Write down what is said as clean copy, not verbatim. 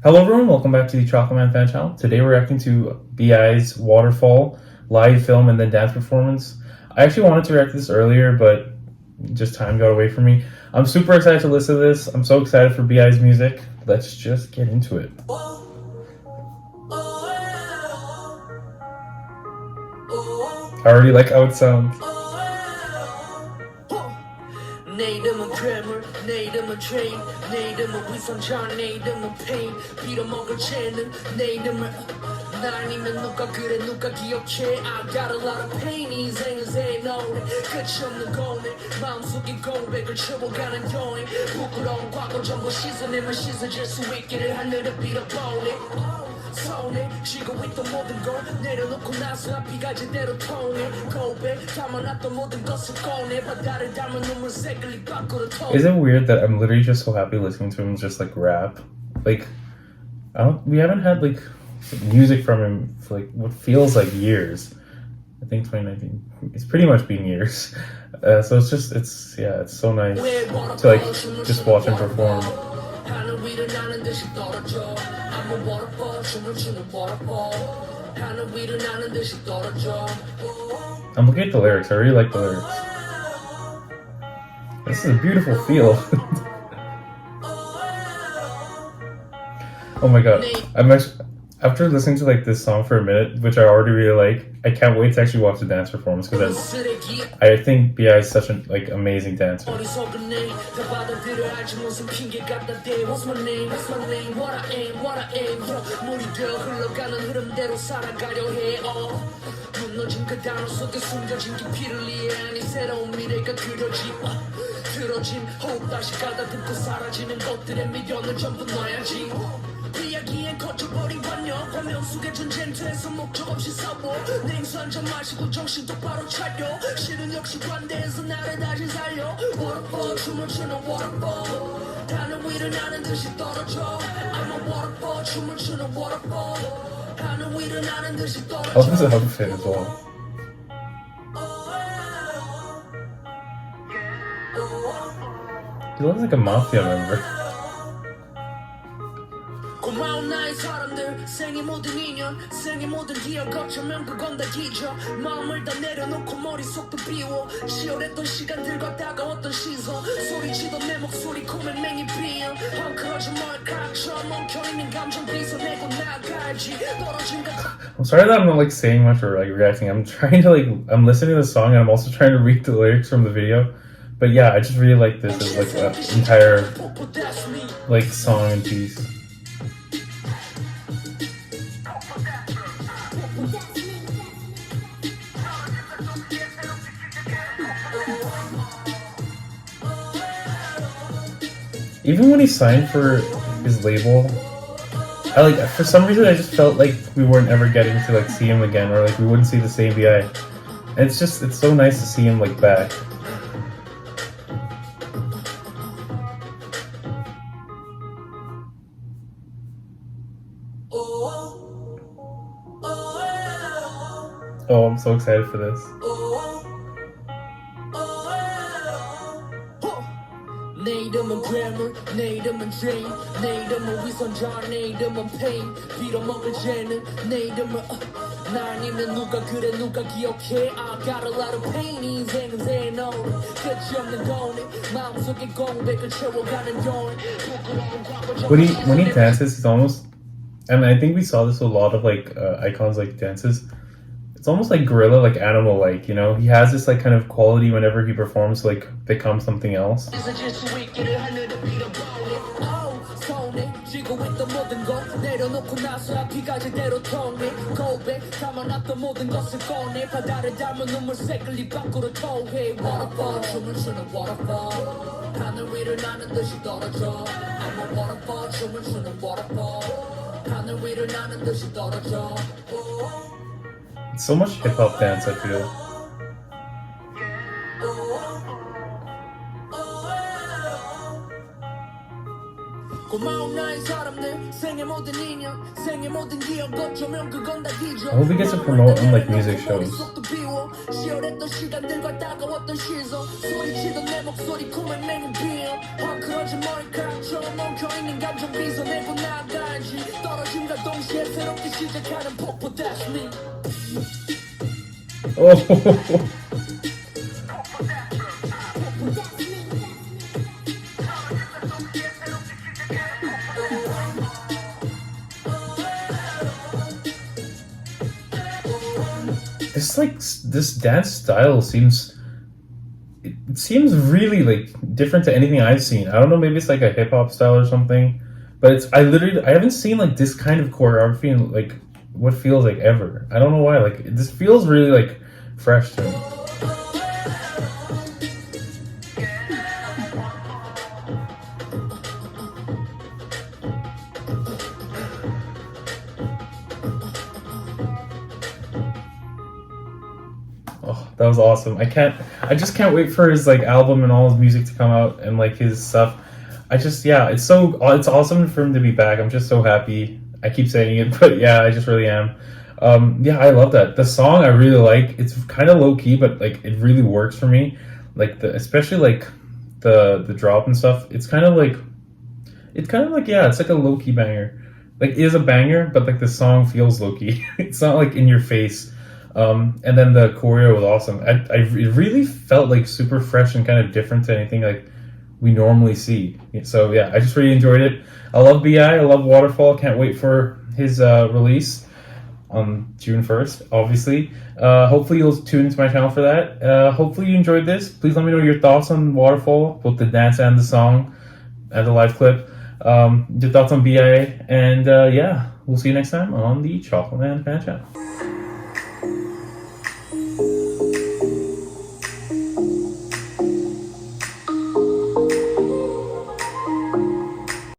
Hello everyone, welcome back to the Chocolate Man Fan Channel. Today we're reacting to B.I.'s Waterfall live film and then dance performance. I actually wanted to react to this earlier, but just time got away from me. I'm super excited to listen to this. I'm so excited for B.I.'s music. Let's just get into it. I already like how it sounds. 내 이름은 괴물, 내 이름은 죄인, 내 이름은 위선자, 내 이름은 pain. 빌어먹을 죄는 내 이름을 나 아니면 누가 그래 누가 기억해. I got a lot of pain 이 인생은 새 노래 끝이 없는 고뇌 마음속의 고백을 채워가는 여행 부끄러운 과거 전부 씻어내면 씻어질 수 있기를 하늘을 빌어보네. 손에 쥐고 있던 모든 걸 내려놓고 나서 앞이가 제대로 통해 고백 담아놨던 모든 것을 꺼내 바다를 담은 눈물색을 입 밖으로 통해. Is it weird that I'm literally just so happy listening to him just like rap? Like, we haven't had like music from him for like what feels like years. I think 2019. It's pretty much been years. So it's so nice to like just watch him perform. 하늘 위를 나는 듯이 떨어져 I'm a waterfall 춤을 추는 waterfall 하늘 위를 나는 듯이 떨어져. I'm looking at the lyrics. I really like the lyrics. This is a beautiful feel. Oh my god. After listening to like this song for a minute, which I already really like, I can't wait to actually watch the dance performance because I think B.I is such an like amazing dancer. 이야기엔 거쳐버린 관념 화면 속에 전쟁터에서 목적 없이 싸워 냉수 한잔 마시고 정신 똑바로 차려 실은 역시 관대해서 나를 다시 살려 Waterfall 춤을 추는 Waterfall 하늘 위를 나는 듯이 떨어져 I'm a Waterfall 춤을 추는 Waterfall 하늘 위를 나는 듯이 떨어져. Oh, this is how to fit as well. He looks like a mafia member. 고마운 나의 사람들 생의 모든 인연 생의 모든 기억 거쳐면 그건 다 잊어 마음을 다 내려놓고 머릿속도 비워 치열했던 시간들과 다가왔던 시선 소리치던 내 목소리 코맹맹이 비어 헝클어진 머리카락처럼 엉켜있는 감정 빗어내고 나가야지 떨어진 것. I'm sorry that I'm not like saying much or like reacting. I'm trying to like I'm listening to the song and I'm also trying to read the lyrics from the video. But yeah, I just really like this as like an entire like song and piece. Even when he signed for his label, I like for some reason I just felt like we weren't ever getting to like see him again, or like we wouldn't see the same B.I. And it's so nice to see him like back. Oh, I'm so excited for this. 내 이름은 괴물, 내 이름은 죄인, 내 이름은 위선자, 내 이름은 pain. 빌어먹을 죄는 내 이름을 나 아니면 누가 그래 누가 기억해. I got a lot of pain 이 인생은 새 노래 끝이 없는 고뇌 마음속의 공백을 채워가는 여행. When he dances, he's almost, and I think we saw this with a lot of like icons like dances. It's almost like gorilla, like animal, like, you know. He has this like kind of quality whenever he performs, like become something else. It's so much hip hop dance, I feel. 고마운 나의 사람들 생의 모든 인연 생의 모든 기억 어쩌면 그건 다 기적. I hope he gets to promote on like music shows. 시원했던 시간들과 따가웠던 시선 소리치던 내 목소리 꿈에 맹은 비어 헝클어진 머리카락처럼 엉켜있는 감정 빗어내고 나가야지 떨어짐과 동시에 새롭게 시작하는 폭포 That's me. Oh. This dance style seems really like different to anything I've seen. I don't know, maybe it's like a hip hop style or something, but I haven't seen like this kind of choreography in like what feels like ever. I don't know why. Like this feels really like fresh to me. Oh, that was awesome. I just can't wait for his like album and all his music to come out and like his stuff. It's awesome for him to be back. I'm just so happy. I keep saying it, but yeah, I just really am. Yeah, I love that. The song I really like. It's kind of low key, but like it really works for me. Like especially like the drop and stuff. It's kind of like yeah, it's like a low key banger. Like it is a banger, but like the song feels low key. It's not like in your face. And then the choreo was awesome. It really felt like super fresh and kind of different to anything like we normally see. So yeah, I just really enjoyed it. I love B.I. I love Waterfall. Can't wait for his release on June 1st, obviously. Hopefully you'll tune into my channel for that. Hopefully you enjoyed this. Please let me know your thoughts on Waterfall, both the dance and the song and the live clip. Your thoughts on B.I. And yeah, we'll see you next time on the Chocolate Man Fan Chat.